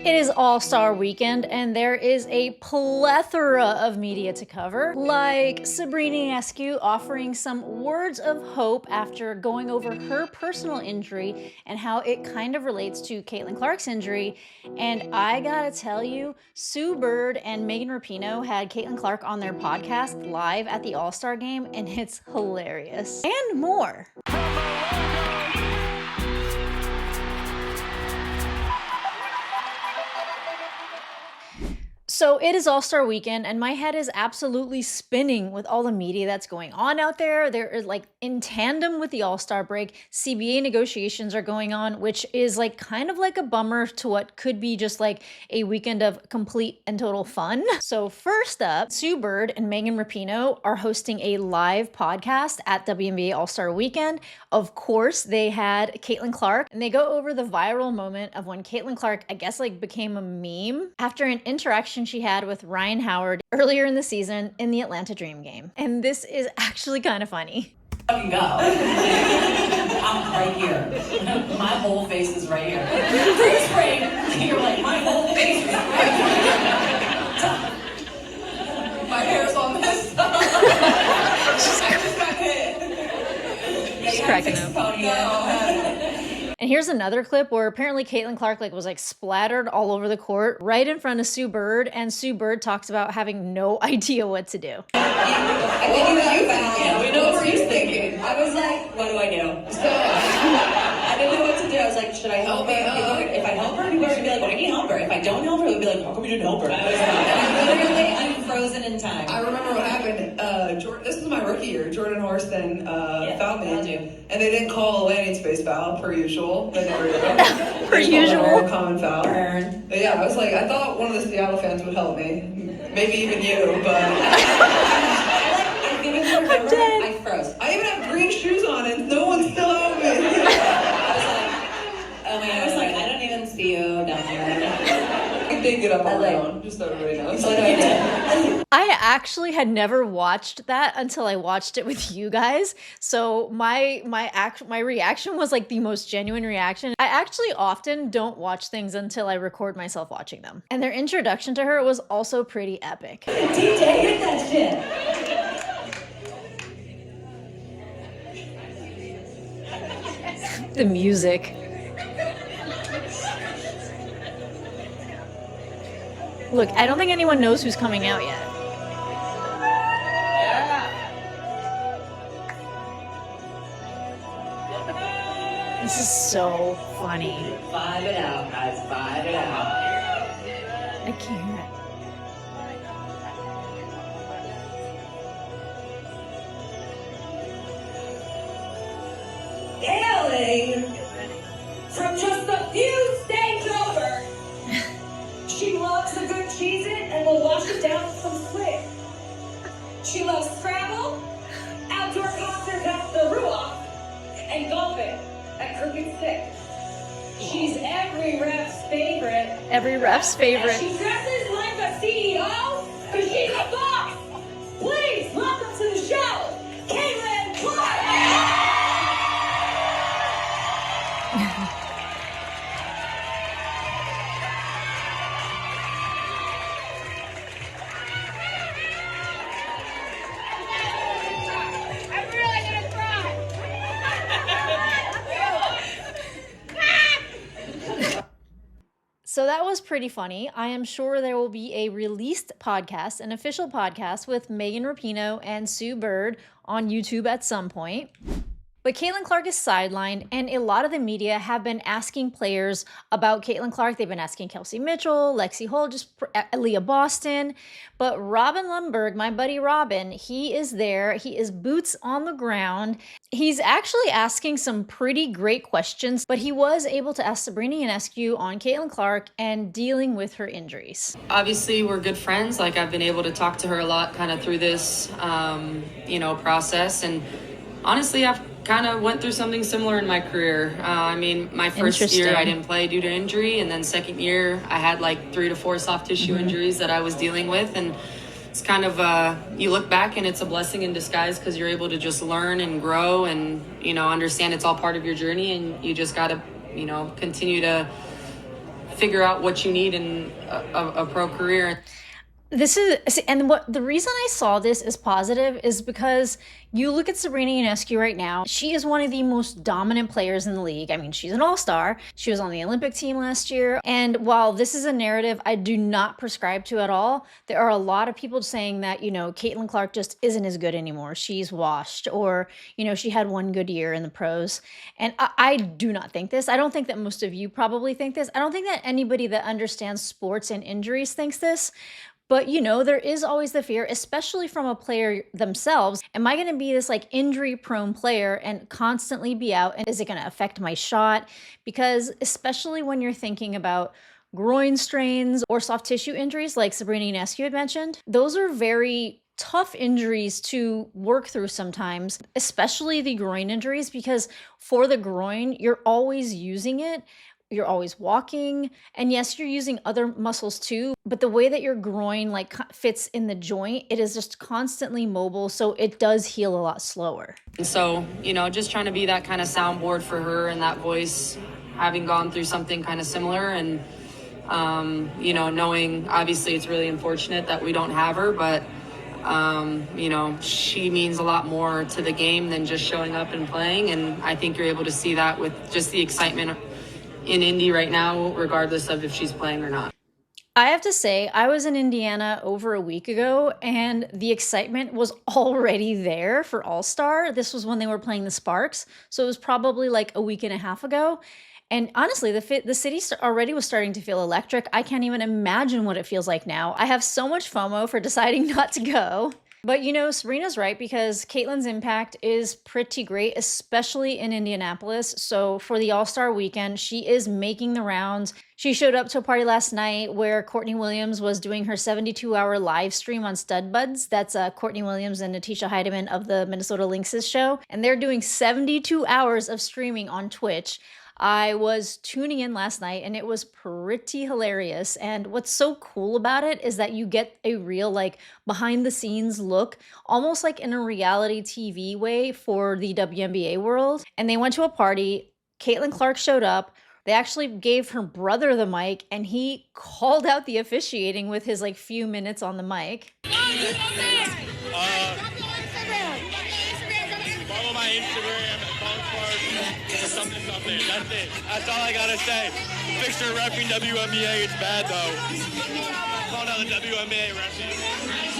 It is All-Star Weekend, and there is a plethora of media to cover, like Sabrina offering some words of hope after going over her personal injury and how it kind of relates to Caitlin Clark's injury. And I gotta tell you, Sue Bird and Megan Rapinoe had Caitlin Clark on their podcast live at the All-Star game, and it's hilarious. And more. So it is All-Star Weekend, and my head is absolutely spinning with all the media that's going on out there. There is, like, in tandem with the All-Star break, CBA negotiations are going on, which is like kind of like a bummer to what could be just like a weekend of complete and total fun. So first up, Sue Bird and Megan Rapinoe are hosting a live podcast at WNBA All-Star Weekend. Of course, they had Caitlin Clark, and they go over the viral moment of when Caitlin Clark, I guess, like became a meme after an interaction she had with Ryan Howard earlier in the season in the Atlanta Dream game. And this is actually kind of funny. Fucking go. I'm right here. My whole face is right here. Freeze frame. You're like, my whole face is right here. My hair's all messed up. I just got hit. She's cracking up. And here's another clip where apparently Caitlin Clark was splattered all over the court right in front of Sue Bird, and Sue Bird talks about having no idea what to do. Yeah, we know what he's thinking. I was like, what do I do? So I didn't know what to do. I was like, should I help her? If I help her, people are going to be like, why do you help her? If I don't help her, they'll be like, how come you didn't help her? I'm frozen in time. I remember what happened. This was my rookie year. Jordan Horston fouled me, and they didn't call a landing space foul per usual. They never did. Per usual. Common foul. But yeah, I was like, I thought one of the Seattle fans would help me, maybe even you, but I'm dead. I froze. I even have green shoes on, and no one still helped me. I was like, oh my God, I was like, I don't even see you down there. I did get up on my own, just so everybody knows. I actually had never watched that until I watched it with you guys. So my reaction was like the most genuine reaction. I actually often don't watch things until I record myself watching them. And their introduction to her was also pretty epic. DJ, hit that shit. The music. Look, I don't think anyone knows who's coming out yet. This is so funny. Vibe it out, guys. Vibe it out. I can't. Hailing from just a few states over, she loves a good Cheez-It and will wash it down with some Swift. She loves Scrabble, outdoor concerts at the Ruoff, and golfing at Crooked Stick. She's every ref's favorite. Every ref's favorite. And she dresses like a CEO because she's a boss. Please welcome to the show, Caitlin Clark. So that was pretty funny. I am sure there will be a released podcast, an official podcast with Megan Rapinoe and Sue Bird on YouTube at some point. But Caitlin Clark is sidelined, and a lot of the media have been asking players about Caitlin Clark. They've been asking Kelsea Mitchell, Lexi Hull, Leah Boston. But Robin Lundberg, my buddy Robin, he is there. He is boots on the ground. He's actually asking some pretty great questions, but he was able to ask Sabrina on Caitlin Clark and dealing with her injuries. Obviously, we're good friends. Like, I've been able to talk to her a lot kind of through this, process. And honestly, I've kind of went through something similar in my career. My first year I didn't play due to injury, and then second year I had like 3 to 4 soft tissue injuries that I was dealing with, and it's kind of you look back and it's a blessing in disguise because you're able to just learn and grow and understand it's all part of your journey, and you just got to continue to figure out what you need in a pro career. This is, and what the reason I saw this as positive is because you look at Sabrina Ionescu right now. She is one of the most dominant players in the league. I mean, she's an all-star. She was on the Olympic team last year. And while this is a narrative I do not prescribe to at all, there are a lot of people saying that, you know, Caitlin Clark just isn't as good anymore. She's washed, or, you know, she had one good year in the pros. And I do not think this. I don't think that most of you probably think this. I don't think that anybody that understands sports and injuries thinks this. But, you know, there is always the fear, especially from a player themselves. Am I going to be this like injury prone player and constantly be out? And is it going to affect my shot? Because especially when you're thinking about groin strains or soft tissue injuries like Sabrina Ionescu had mentioned, those are very tough injuries to work through sometimes, especially the groin injuries, because for the groin, you're always using it. You're always walking, and yes, you're using other muscles too, but the way that your groin like fits in the joint, it is just constantly mobile, so it does heal a lot slower. And so, you know, just trying to be that kind of soundboard for her and that voice, having gone through something kind of similar, and you know, knowing obviously it's really unfortunate that we don't have her, but you know, she means a lot more to the game than just showing up and playing, and I think you're able to see that with just the excitement in Indy right now, regardless of if she's playing or not. I have to say, I was in Indiana over a week ago, and the excitement was already there for All-Star. This was when they were playing the Sparks, so it was probably like a week and a half ago. And honestly, the city already was starting to feel electric. I can't even imagine what it feels like now. I have so much FOMO for deciding not to go. But, you know, Sabrina's right, because Caitlin's impact is pretty great, especially in Indianapolis. So for the All-Star weekend, she is making the rounds. She showed up to a party last night where Courtney Williams was doing her 72-hour live stream on Studbudz. That's Courtney Williams and Natisha Heidemann of the Minnesota Lynx's show. And they're doing 72 hours of streaming on Twitch. I was tuning in last night and it was pretty hilarious. And what's so cool about it is that you get a real like behind the scenes look, almost like in a reality TV way for the WNBA world. And they went to a party. Caitlin Clark showed up. They actually gave her brother the mic and he called out the officiating with his like few minutes on the mic. Follow my Instagram, something. That's it. That's all I gotta say. Fixture repping WNBA. It's bad though. Calling out the WNBA repping.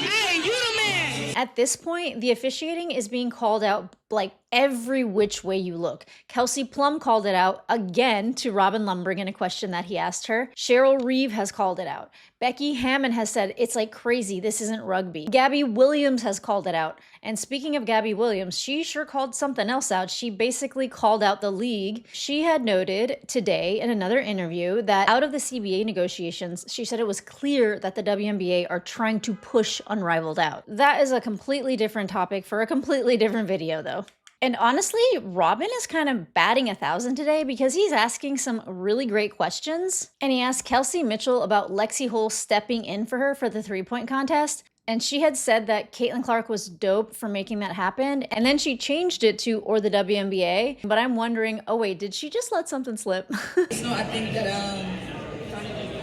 Hey, you the man. At this point, the officiating is being called out like every which way you look. Kelsea Plum called it out again to Robin Lundberg in a question that he asked her. Cheryl Reeve has called it out. Becky Hammon has said, it's like crazy, this isn't rugby. Gabby Williams has called it out. And speaking of Gabby Williams, she sure called something else out. She basically called out the league. She had noted today in another interview that out of the CBA negotiations, she said it was clear that the WNBA are trying to push Unrivaled out. That is a completely different topic for a completely different video though. And honestly, Robin is kind of batting 1,000 today because he's asking some really great questions. And he asked Kelsey Mitchell about Lexi Hull stepping in for her for the three-point contest. And she had said that Caitlin Clark was dope for making that happen. And then she changed it to or the WNBA. But I'm wondering, oh wait, did she just let something slip? So I think that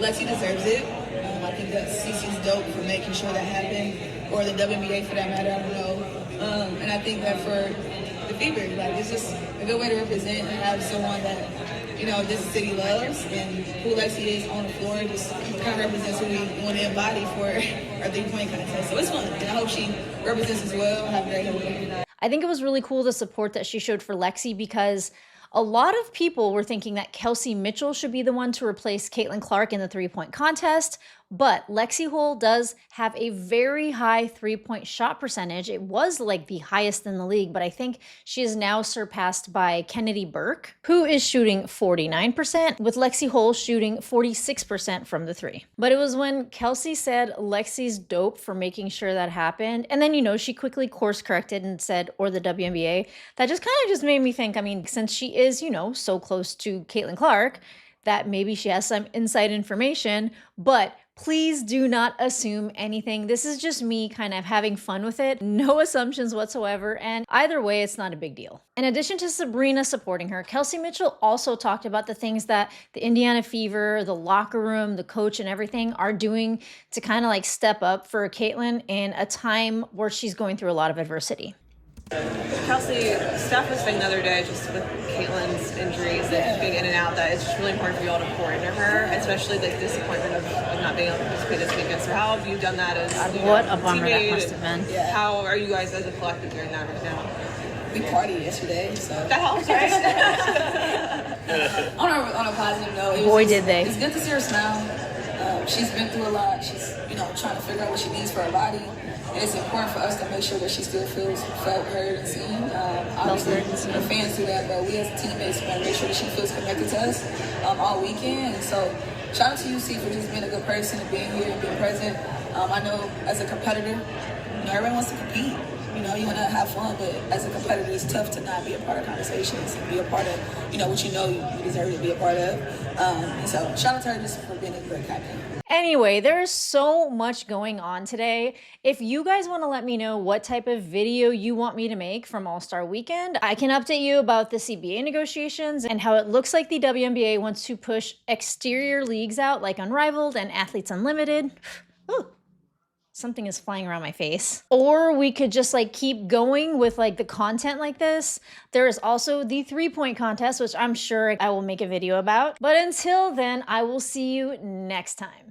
Lexi deserves it. I think that CC's dope for making sure that happened, or the WNBA for that matter, I don't know. And I think that for the Fever, like, it's just a good way to represent and have someone that, you know, this city loves, and who Lexi is on the floor just kind of represents who we want to embody for our three-point contest. So it's fun, and I hope she represents as well. Have a great week. I think it was really cool the support that she showed for Lexi, because a lot of people were thinking that Kelsey Mitchell should be the one to replace Caitlin Clark in the three-point contest, but Lexi Hull does have a very high three-point shot percentage. It was like the highest in the league, but I think she is now surpassed by Kennedy Burke, who is shooting 49%, with Lexi Hull shooting 46% from the three. But it was when Kelsey said Lexi's dope for making sure that happened, and then, you know, she quickly course-corrected and said, or the WNBA, that just kind of just made me think, I mean, since she is, you know, so close to Caitlin Clark, that maybe she has some inside information, but Please do not assume anything. This is just me kind of having fun with it. No assumptions whatsoever. And either way, it's not a big deal. In addition to Sabrina supporting her, Kelsea Mitchell also talked about the things that the Indiana Fever, the locker room, the coach, and everything are doing to kind of like step up for Caitlin in a time where she's going through a lot of adversity. Kelsea, Steph was saying the other day, just with Caitlin's injuries and being in and out, that it's just really important for you all to pour into her, especially the disappointment of not being able to participate this weekend. So how have you done that as what a bummer that must have been. Yeah. How are you guys as a collective doing that right now? We partied yesterday, so that helps, right? on a positive note, boy, did they. It's good to see her smile. She's been through a lot. She's trying to figure out what she needs for her body. And it's important for us to make sure that she still feels felt, heard, and seen. Obviously, the fans do that, but we as teammates want to make sure that she feels connected to us all weekend. And so, shout out to you, C, for just being a good person and being here and being present. I know as a competitor, everyone wants to compete. You want to have fun, but as a competitor, it's tough to not be a part of conversations and be a part of, what you deserve to be a part of. And so, shout out to her just for being a great captain. Anyway, there's so much going on today. If you guys want to let me know what type of video you want me to make from All-Star Weekend, I can update you about the CBA negotiations and how it looks like the WNBA wants to push exterior leagues out like Unrivaled and Athletes Unlimited. Ooh. Something is flying around my face. Or we could just like keep going with like the content like this. There is also the 3-point contest, which I'm sure I will make a video about. But until then, I will see you next time.